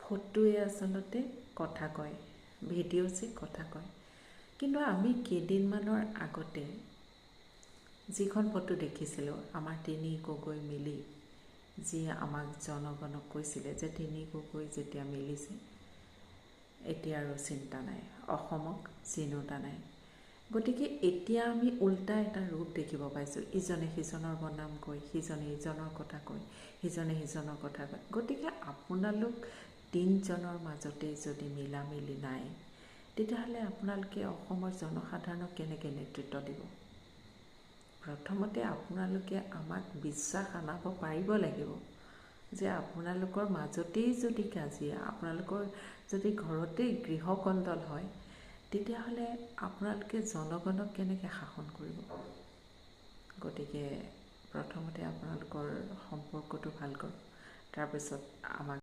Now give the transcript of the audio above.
ফটোৱে আচলতে কথা কয়, ভিডিঅ'ছে কথা কয়। কিন্তু আমি কেইদিনমানৰ আগতে যিখন ফটো দেখিছিলোঁ, আমাৰ টেনি গগৈ মিলি যিয়ে আমাক জনগণক কৈছিলে যে টেনি গগৈ যেতিয়া মিলিছে এতিয়া আৰু চিন্তা নাই, অসমক চিনোতা নাই। গতিকে এতিয়া আমি উল্টা এটা ৰূপ দেখিব পাইছোঁ, ইজনে সিজনৰ বনাম কয়, সিজনে ইজনৰ কথা কয়, সিজনে সিজনৰ কথা কয়। গতিকে আপোনালোক তিনিজনৰ মাজতে যদি মিলামিলি নাই, তেতিয়াহ'লে আপোনালোকে অসমৰ জনসাধাৰণক কেনেকৈ নেতৃত্ব দিব? প্ৰথমতে আপোনালোকে আমাক বিশ্বাস আনাব পাৰিব লাগিব যে আপোনালোকৰ মাজতেই যদি কাজিয়া, আপোনালোকৰ যদি ঘৰতেই গৃহকন্দল হয়, তেতিয়াহ'লে আপোনালোকে জনগণক কেনেকৈ শাসন কৰিব? গতিকে প্ৰথমতে আপোনালোকৰ সম্পৰ্কটো ভাল কৰক, তাৰপিছত আমাক